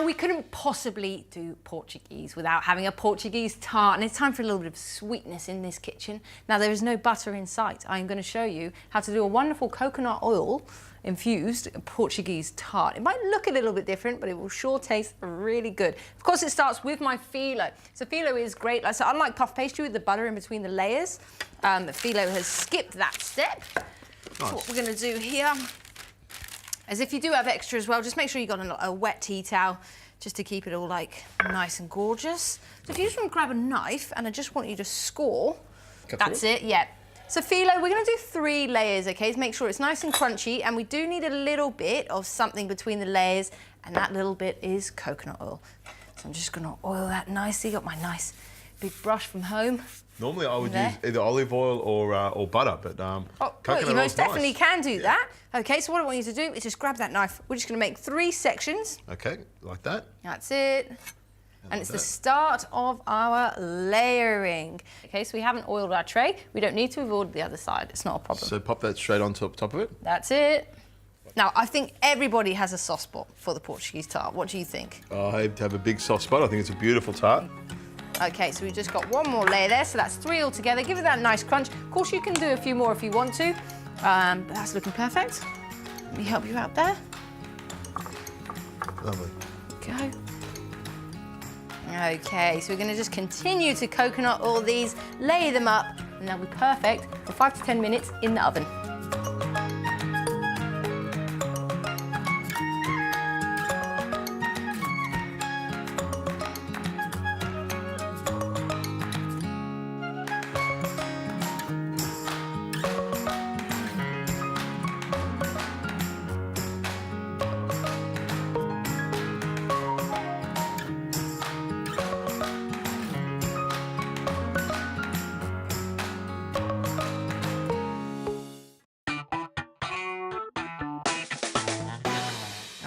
Now, we couldn't possibly do Portuguese without having a Portuguese tart, and it's time for a little bit of sweetness in this kitchen. Now, there is no butter in sight. I'm going to show you how to do a wonderful coconut oil infused Portuguese tart. It might look a little bit different, but it will sure taste really good. Of course, it starts with my phyllo. So phyllo is great. So unlike puff pastry with the butter in between the layers, phyllo has skipped that step. Nice. So what we're going to do here, as if you do have extra as well, just make sure you've got a wet tea towel just to keep it all like nice and gorgeous. So if you just want to grab a knife, and I just want you to score, that's it, yeah. So phyllo, we're going to do 3 layers, okay, to make sure it's nice and crunchy, and we do need a little bit of something between the layers, and that little bit is coconut oil. So I'm just going to oil that nicely. Got my nice big brush from home. Normally I would use either olive oil or butter, but coconut you most definitely nice. can do that. Okay, so what I want you to do is just grab that knife. We're just going to make 3 sections. Okay, like that. That's it. And it's the start of our layering. Okay, so we haven't oiled our tray. We don't need to. We've oiled the other side. It's not a problem. So pop that straight on top of it. That's it. Now, I think everybody has a soft spot for the Portuguese tart. What do you think? I have a big soft spot. I think it's a beautiful tart. Okay, so we've just got 1 more layer there, so that's 3 altogether. Give it that nice crunch. Of course, you can do a few more if you want to, but that's looking perfect. Let me help you out there. Lovely. Go. Okay, so we're going to just continue to coconut oil these, lay them up, and they'll be perfect for 5 to 10 minutes in the oven.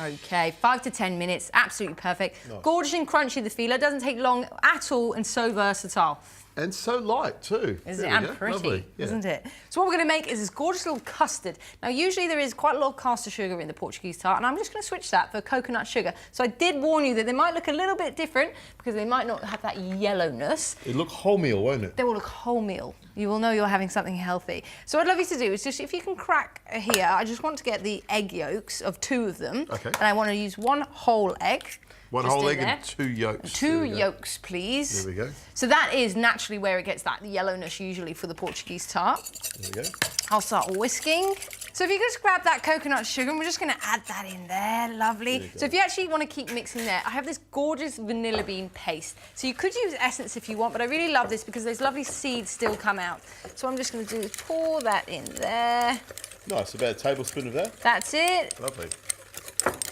Okay, 5 to 10 minutes, absolutely perfect. Nice. Gorgeous and crunchy, the phyllo. Doesn't take long at all and so versatile. And so light too. Isn't it? And pretty, isn't it? So what we're going to make is this gorgeous little custard. Now, usually there is quite a lot of caster sugar in the Portuguese tart, and I'm just going to switch that for coconut sugar. So I did warn you that they might look a little bit different because they might not have that yellowness. It'll look wholemeal, won't it? They will look wholemeal. You will know you're having something healthy. So what I'd love you to do is just, if you can crack here, I just want to get the egg yolks of 2 of them. Okay. And I want to use 1 whole egg. 1 whole egg and 2 yolks. 2 yolks, please. There we go. So that is naturally where it gets that yellowness usually for the Portuguese tart. There we go. I'll start whisking. So if you just grab that coconut sugar, and we're just going to add that in there, lovely. So if you actually want to keep mixing there, I have this gorgeous vanilla bean paste. So you could use essence if you want, but I really love this because those lovely seeds still come out. So what I'm just going to do is pour that in there. Nice, about a tablespoon of that. That's it. Lovely.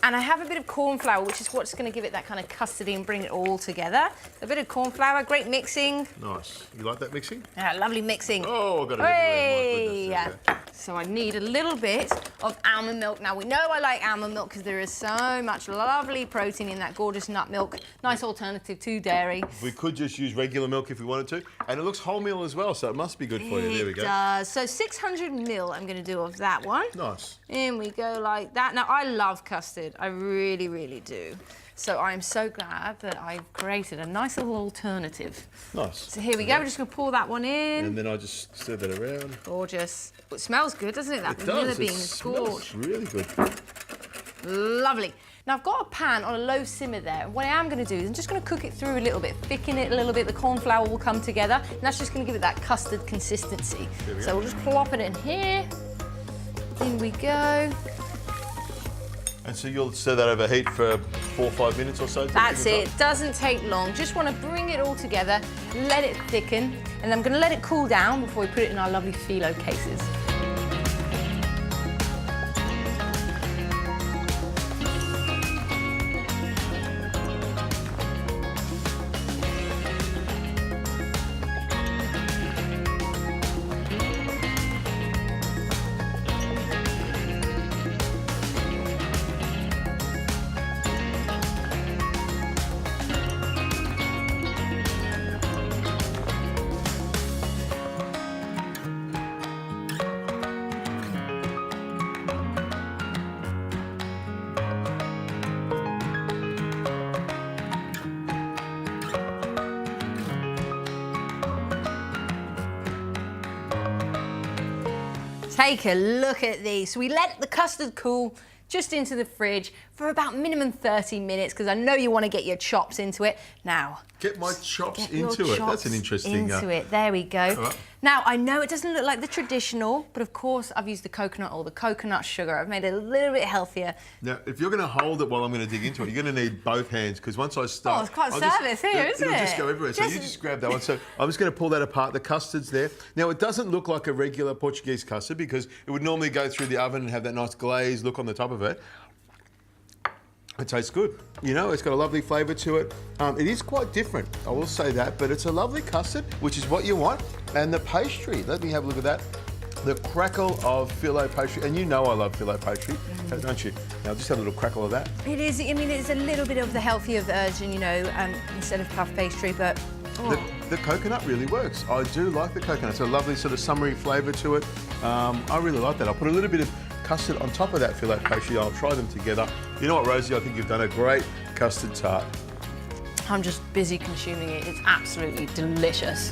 And I have a bit of corn flour, which is what's going to give it that kind of custardy and bring it all together. A bit of corn flour, great mixing. Nice. You like that mixing? Yeah, lovely mixing. Oh, I've got it everywhere. My goodness. Yeah. So I need a little bit of almond milk. Now, we know I like almond milk because there is so much lovely protein in that gorgeous nut milk. Nice alternative to dairy. We could just use regular milk if we wanted to. And it looks wholemeal as well, so it must be good for you. There we go. It does. So 600 ml I'm going to do of that one. Nice. In we go like that. Now, I love custard. I really, really do. So I'm so glad that I've created a nice little alternative. Nice. So here we go. We're just going to pour that one in. And then I just stir that around. Gorgeous. It smells good, doesn't it? That vanilla bean is gorgeous. Really good. Lovely. Now I've got a pan on a low simmer there. What I am going to do is I'm just going to cook it through a little bit, thicken it a little bit. The corn flour will come together, and that's just going to give it that custard consistency. So we'll just plop it in here. In we go. And so you'll stir that over heat for 4 or 5 minutes or so? That's it. Doesn't take long. Just want to bring it all together, let it thicken, and then I'm going to let it cool down before we put it in our lovely phyllo cases. Take a look at these. So we let the custard cool just into the fridge for about minimum 30 minutes because I know you want to get your chops into it. Now, get my chops get your into it. chops That's an interesting. Into it. There we go. Right. Now I know it doesn't look like the traditional, but of course I've used the coconut oil, the coconut sugar. I've made it a little bit healthier. Now, if you're going to hold it while I'm going to dig into it, you're going to need both hands because once I start, it's quite service here, isn't it'll it? just go everywhere. So you just grab that one. So I'm just going to pull that apart. The custard's there. Now it doesn't look like a regular Portuguese custard because it would normally go through the oven and have that nice glaze look on the top of it. It tastes good. You know, it's got a lovely flavour to it. It is quite different, I will say that, but it's a lovely custard, which is what you want. And the pastry, let me have a look at that. The crackle of Fillo pastry, and you know I love Fillo pastry, don't you? Now just have a little crackle of that. It is, I mean, it's a little bit of the healthier version, you know, instead of puff pastry, but... The coconut really works. I do like the coconut. It's a lovely sort of summery flavour to it. I really like that. I'll put a little bit of custard on top of that Fillo pastry. I'll try them together. You know what, Rosie? I think you've done a great custard tart. I'm just busy consuming it. It's absolutely delicious.